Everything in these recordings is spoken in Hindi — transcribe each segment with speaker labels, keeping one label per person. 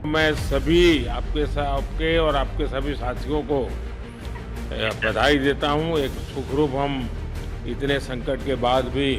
Speaker 1: मैं सभी आपके और आपके सभी साथियों को बधाई देता हूं। एक सुखरूप हम इतने संकट के बाद भी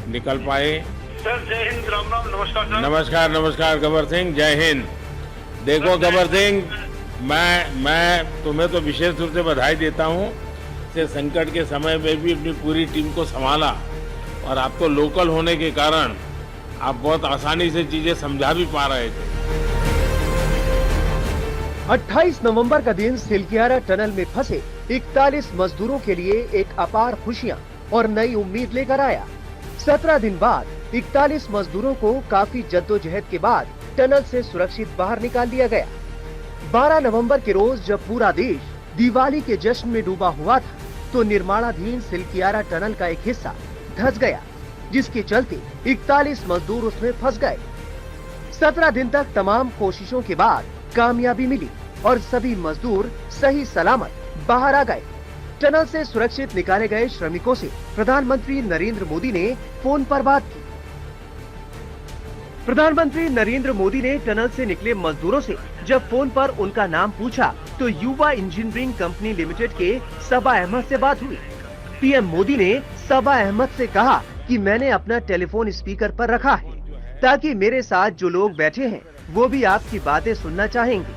Speaker 1: निकल पाए।
Speaker 2: सर जय हिंद, राम राम, नमस्कार सर।
Speaker 1: नमस्कार नमस्कार गबर सिंह, जय हिंद। देखो गबर सिंह, मैं तुम्हें तो विशेष रूप से बधाई देता हूं कि संकट के समय में भी अपनी पूरी टीम को संभाला और आप तो लोकल होने के कारण आप बहुत आसानी से चीजें समझा भी पा रहे थे।
Speaker 3: 28 नवंबर का दिन सिलकियारा टनल में फंसे 41 मजदूरों के लिए एक अपार खुशियां और नई उम्मीद लेकर आया। 17 दिन बाद 41 मजदूरों को काफी जद्दोजहद के बाद टनल से सुरक्षित बाहर निकाल लिया गया। 12 नवंबर के रोज जब पूरा देश दिवाली के जश्न में डूबा हुआ था, तो निर्माणाधीन सिलकियारा टनल का एक हिस्सा धंस गया, जिसके चलते 41 मजदूर उसमें फंस गए। 17 दिन तक तमाम कोशिशों के बाद कामयाबी मिली और सभी मजदूर सही सलामत बाहर आ गए। टनल से सुरक्षित निकाले गए श्रमिकों से प्रधानमंत्री नरेंद्र मोदी ने फोन पर बात की। प्रधानमंत्री नरेंद्र मोदी ने टनल से निकले मजदूरों से जब फोन पर उनका नाम पूछा, तो युवा इंजीनियरिंग कंपनी लिमिटेड के सबा अहमद से बात हुई। पीएम मोदी ने सबा अहमद से कहा कि मैंने अपना टेलीफोन स्पीकर पर रखा है, ताकि मेरे साथ जो लोग बैठे हैं वो भी आपकी बातें सुनना चाहेंगे।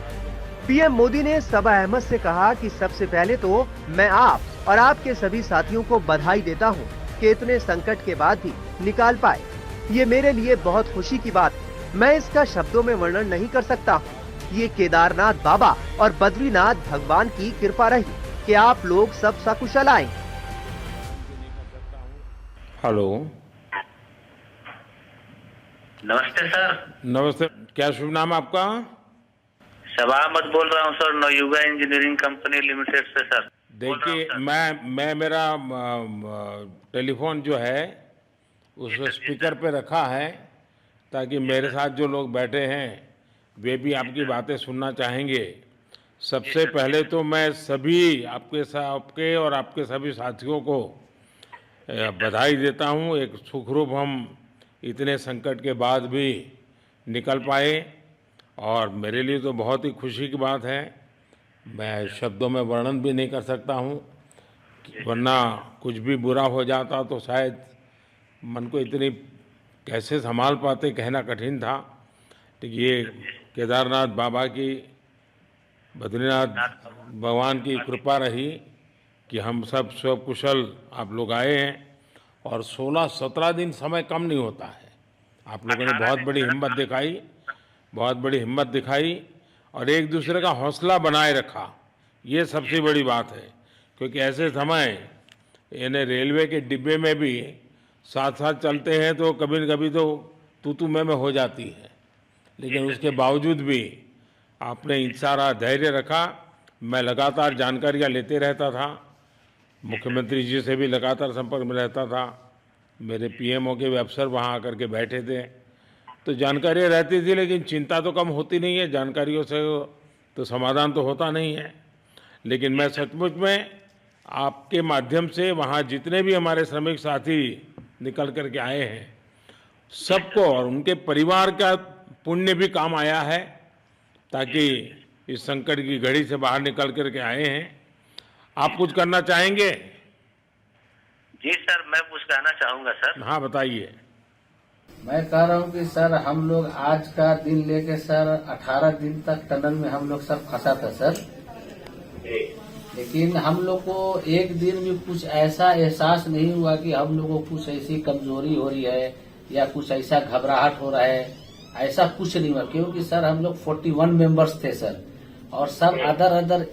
Speaker 3: पीएम मोदी ने सबा अहमद से कहा कि सबसे पहले तो मैं आप और आपके सभी साथियों को बधाई देता हूं कि इतने संकट के बाद भी निकाल पाए। ये मेरे लिए बहुत खुशी की बात है। मैं इसका शब्दों में वर्णन नहीं कर सकता हूँ। ये केदारनाथ बाबा और बद्रीनाथ भगवान की कृपा रही कि आप लोग सब सकुशल आए।
Speaker 1: हेलो,
Speaker 4: नमस्ते सर।
Speaker 1: नमस्ते। क्या शुभ नाम आपका?
Speaker 4: सबा अहमद बोल रहा हूँ sir, Navayuga engineering company limited से सर।
Speaker 1: देखिए, मैं मेरा टेलीफोन जो है उस स्पीकर पे रखा है, ताकि मेरे साथ जो लोग बैठे हैं वे भी आपकी बातें सुनना चाहेंगे। सबसे पहले तो मैं सभी आपके और आपके सभी साथियों को बधाई देता हूं। एक सुखरूप हम इतने संकट के बाद भी निकल पाए और मेरे लिए तो बहुत ही खुशी की बात है। मैं शब्दों में वर्णन भी नहीं कर सकता हूं, वरना कुछ भी बुरा हो जाता तो शायद मन को इतनी कैसे संभाल पाते, कहना कठिन था। तो ये केदारनाथ बाबा की, बद्रीनाथ भगवान की कृपा रही कि हम सब कुशल आप लोग आए हैं। और 16-17 दिन समय कम नहीं होता है। आप लोगों ने बहुत बड़ी हिम्मत दिखाई और एक दूसरे का हौसला बनाए रखा। ये सबसे बड़ी बात है, क्योंकि ऐसे समय यानी रेलवे के डिब्बे में भी साथ साथ चलते हैं तो कभी न कभी तो तू मैं हो जाती है, लेकिन उसके बावजूद भी आपने सारा धैर्य रखा। मैं लगातार जानकारियां लेते रहता था, मुख्यमंत्री जी से भी लगातार संपर्क में रहता था, मेरे पीएमओ के भी अफसर वहाँ आकर के बैठे थे, तो जानकारियाँ रहती थी, लेकिन चिंता तो कम होती नहीं है। जानकारियों से तो समाधान तो होता नहीं है। लेकिन मैं सचमुच में आपके माध्यम से वहाँ जितने भी हमारे श्रमिक साथी निकल कर के आए हैं, सबको और उनके परिवार का पुण्य भी काम आया है, ताकि इस संकट की घड़ी से बाहर निकल कर के आए हैं। आप कुछ करना चाहेंगे?
Speaker 4: जी सर, मैं कुछ कहना चाहूँगा सर।
Speaker 1: हाँ, बताइए।
Speaker 5: मैं कह रहा हूँ कि सर हम लोग आज का दिन लेके सर 18 दिन तक टनल में हम लोग सब फंसा था सर, लेकिन हम लोग को एक दिन भी कुछ ऐसा एहसास नहीं हुआ कि हम लोग को कुछ ऐसी कमजोरी हो रही है या कुछ ऐसा घबराहट हो रहा है। ऐसा कुछ नहीं हुआ, क्योंकि सर हम लोग 41 मेंबर्स थे सर, और सब अदर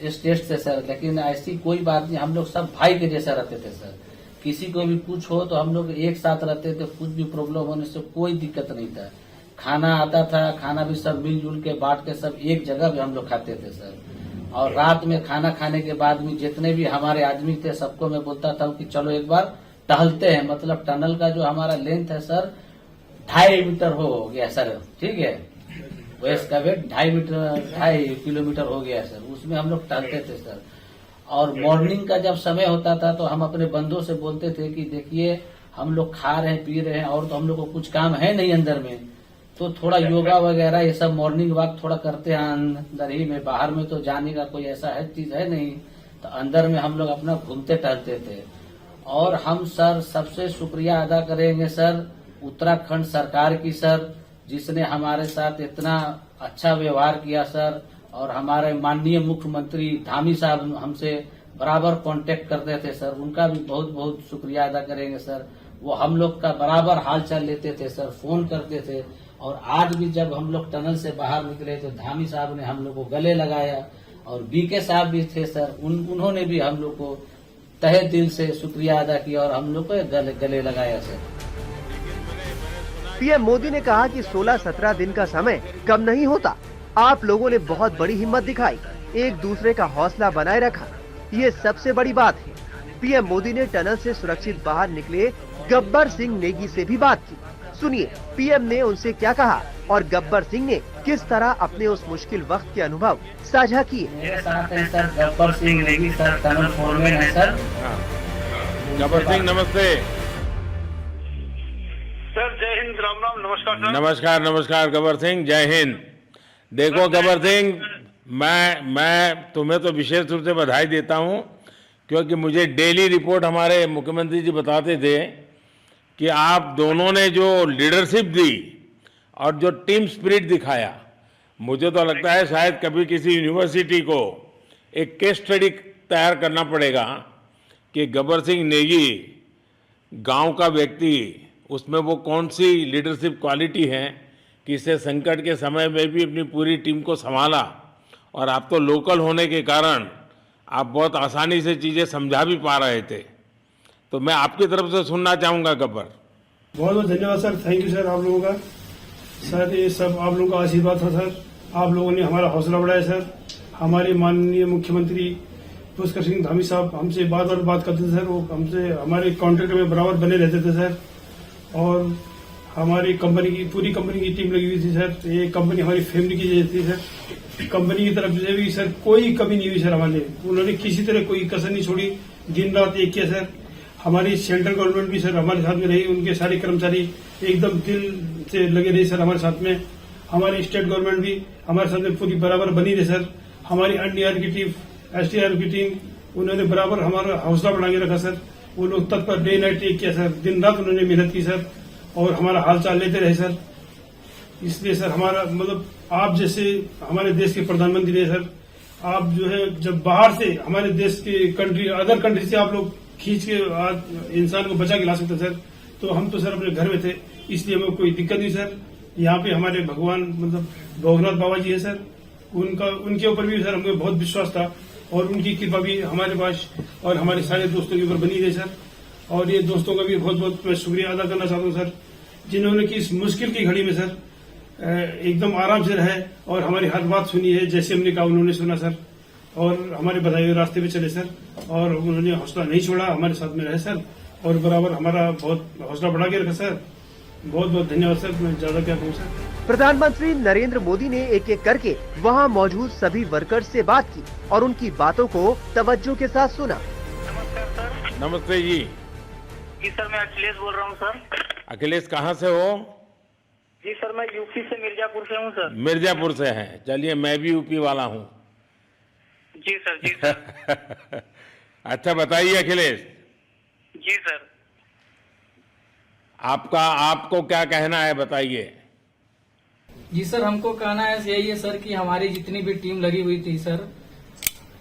Speaker 5: स्टेट थे सर, लेकिन ऐसी कोई बात नहीं। हम लोग सब भाई के जैसा रहते थे सर। किसी को भी कुछ हो तो हम लोग एक साथ रहते थे, कुछ भी प्रॉब्लम होने से कोई दिक्कत नहीं था। खाना आता था, खाना भी सब मिलजुल के बांट के सब एक जगह भी हम लोग खाते थे सर। और रात में खाना खाने के बाद भी जितने भी हमारे आदमी थे सबको मैं बोलता था कि चलो एक बार टहलते हैं। मतलब टनल का जो हमारा लेंथ है सर 2.5 मीटर हो गया सर, ठीक है, वेस्ट का वेट 2.5 किलोमीटर हो गया सर। उसमें हम लोग टहलते थे सर। और मॉर्निंग का जब समय होता था तो हम अपने बंदों से बोलते थे कि देखिए हम लोग खा रहे हैं, पी रहे हैं, और तो हम लोग को कुछ काम है नहीं अंदर में, तो थोड़ा योगा वगैरह ये सब मॉर्निंग वॉक थोड़ा करते हैं अंदर ही में, बाहर में तो जाने का कोई ऐसा है चीज है नहीं, तो अंदर में हम लोग अपना घूमते टहलते थे। और हम सर सबसे शुक्रिया अदा करेंगे सर उत्तराखंड सरकार की सर, जिसने हमारे साथ इतना अच्छा व्यवहार किया सर। और हमारे माननीय मुख्यमंत्री धामी साहब हमसे बराबर कांटेक्ट करते थे सर, उनका भी बहुत बहुत शुक्रिया अदा करेंगे सर। वो हम लोग का बराबर हाल चाल लेते थे सर, फोन करते थे। और आज भी जब हम लोग टनल से बाहर निकले तो धामी साहब ने हम लोग को गले लगाया, और बीके साहब भी थे सर, उन्होंने भी हम लोग को तहे दिल से शुक्रिया अदा किया और हम लोग को गले लगाया सर।
Speaker 3: पीएम मोदी ने कहा कि 16-17 दिन का समय कम नहीं होता। आप लोगों ने बहुत बड़ी हिम्मत दिखाई, एक दूसरे का हौसला बनाए रखा, ये सबसे बड़ी बात है। पीएम मोदी ने टनल से सुरक्षित बाहर निकले गब्बर सिंह नेगी से भी बात की। सुनिए पीएम ने उनसे क्या कहा और गब्बर सिंह ने किस तरह अपने उस मुश्किल वक्त के अनुभव साझा किए।
Speaker 5: मेरे साथ हैं sir Gabbar Singh Negi sir, tunnel foreman है सर।
Speaker 1: गब्बर सिंह नमस्ते।
Speaker 2: सर जय हिंद, राम राम, नमस्कार सर।
Speaker 1: नमस्कार नमस्कार गब्बर सिंह, जय हिंद। देखो गब्बर सिंह, मैं तुम्हें तो विशेष रूप से बधाई देता हूं, क्योंकि मुझे डेली रिपोर्ट हमारे मुख्यमंत्री जी बताते थे कि आप दोनों ने जो लीडरशिप दी और जो टीम स्पिरिट दिखाया, मुझे तो लगता है शायद कभी किसी यूनिवर्सिटी को एक केस स्टडी तैयार करना पड़ेगा कि गब्बर सिंह नेगी गांव का व्यक्ति, उसमें वो कौन सी लीडरशिप क्वालिटी है कि इससे संकट के समय में भी अपनी पूरी टीम को संभाला। और आप तो लोकल होने के कारण आप बहुत आसानी से चीज़ें समझा भी पा रहे थे, तो मैं आपकी तरफ से सुनना चाहूँगा गब्बर।
Speaker 6: बहुत बहुत धन्यवाद सर, थैंक यू सर आप लोगों का। सर ये सब आप लोगों का आशीर्वाद था सर, आप लोगों ने हमारा हौसला बढ़ाया सर। हमारे माननीय मुख्यमंत्री पुष्कर सिंह धामी साहब हमसे बात करते थे सर, वो हमसे हमारे कॉन्ट्रैक्ट में बराबर बने रहते थे सर। और हमारी कंपनी की पूरी कंपनी की टीम लगी हुई थी सर, ये कंपनी हमारी फैमिली की जैसी थी सर। कंपनी की तरफ से भी सर कोई कमी नहीं हुई सर हमारे, उन्होंने किसी तरह कोई कसर नहीं छोड़ी, दिन रात एक किया सर। हमारी सेंट्रल गवर्नमेंट भी सर हमारे साथ में रही, उनके सारे कर्मचारी एकदम दिल से लगे रहे सर हमारे साथ में। हमारी स्टेट गवर्नमेंट भी हमारे साथ में पूरी बराबर बनी रही सर। हमारी एनडीआर की टीम, एसडीआर की टीम, उन्होंने बराबर हमारा हौसला बढ़ा के रखा सर। वो लोग तत्पर डे नाइट एक किया सर, दिन रात उन्होंने मेहनत की सर और हमारा हाल चाल लेते रहे सर। इसलिए सर हमारा मतलब आप जैसे हमारे देश के प्रधानमंत्री रहे सर, आप जो है जब बाहर से हमारे देश के कंट्री अदर कंट्री से आप लोग खींच के इंसान को बचा के ला सकते सर, तो हम तो सर अपने घर में थे, इसलिए हमें कोई दिक्कत नहीं सर। यहाँ पे हमारे भगवान मतलब भोगनाथ बाबा जी है सर, उनके ऊपर भी सर हमें बहुत विश्वास था और उनकी कृपा भी हमारे पास और हमारे सारे दोस्तों के ऊपर बनी रही सर। और ये दोस्तों का भी बहुत बहुत मैं शुक्रिया अदा करना चाहता हूँ सर, जिन्होंने कि इस मुश्किल की घड़ी में सर एकदम आराम से रहे और हमारी हर बात सुनी है, जैसे हमने कहा उन्होंने सुना सर और हमारे बताए हुए रास्ते पे चले सर। और उन्होंने हौसला नहीं छोड़ा, हमारे साथ में रहे सर और बराबर हमारा बहुत हौसला बढ़ा के रखा सर। बहुत बहुत धन्यवाद सर, मैं ज्यादा क्या कहूँ सर।
Speaker 3: प्रधानमंत्री नरेंद्र मोदी ने एक एक करके वहाँ मौजूद सभी वर्कर्स से बात की और उनकी बातों को तवज्जो के साथ सुना।
Speaker 2: नमस्कार सर।
Speaker 1: नमस्ते जी।
Speaker 2: जी सर, मैं अखिलेश बोल रहा हूँ सर।
Speaker 1: अखिलेश कहाँ से हो?
Speaker 2: जी सर, मैं यूपी से मिर्जापुर से हूँ सर।
Speaker 1: मिर्जापुर से हैं, चलिए मैं भी यूपी वाला हूँ।
Speaker 2: जी सर, जी सर।
Speaker 1: अच्छा बताइए अखिलेश,
Speaker 2: जी सर।
Speaker 1: आपको क्या कहना है बताइए।
Speaker 7: जी सर, हमको कहना है यही है सर कि हमारी जितनी भी टीम लगी हुई थी सर,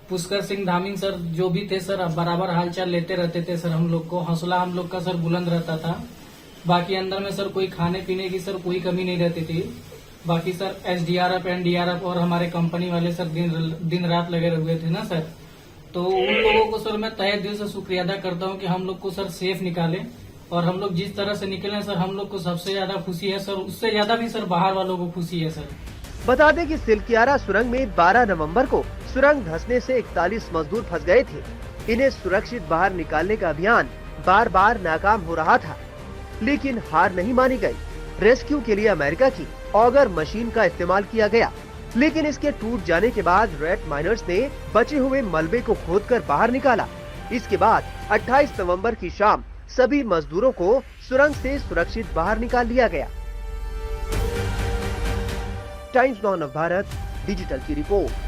Speaker 7: पुष्कर सिंह धामी सर जो भी थे सर बराबर हालचाल लेते रहते थे सर। हम लोग को हौसला हम लोग का सर बुलंद रहता था। बाकी अंदर में सर कोई खाने पीने की सर कोई कमी नहीं रहती थी। बाकी सर एसडीआरएफ एनडीआरएफ और हमारे कंपनी वाले सर दिन रात लगे हुए थे ना सर, तो उन लोगों को सर मैं तहे दिल से शुक्रिया अदा करता हूँ कि हम लोग को सर सेफ निकाले। और हम लोग जिस तरह से निकले सर, हम लोग को सबसे ज्यादा खुशी है सर, उससे ज्यादा भी सर बाहर वालों को खुशी है सर।
Speaker 3: बता दें कि सिलकियारा सुरंग में 12 नवंबर को सुरंग धंसने से 41 मजदूर फंस गए थे। इन्हें सुरक्षित बाहर निकालने का अभियान बार बार नाकाम हो रहा था, लेकिन हार नहीं मानी गई। रेस्क्यू के लिए अमेरिका की ऑगर मशीन का इस्तेमाल किया गया, लेकिन इसके टूट जाने के बाद रेड माइनर्स ने बचे हुए मलबे को खोदकर बाहर निकाला। इसके बाद 28 नवंबर की शाम सभी मजदूरों को सुरंग से सुरक्षित बाहर निकाल लिया गया। टाइम्स नाउ नव भारत डिजिटल की रिपोर्ट।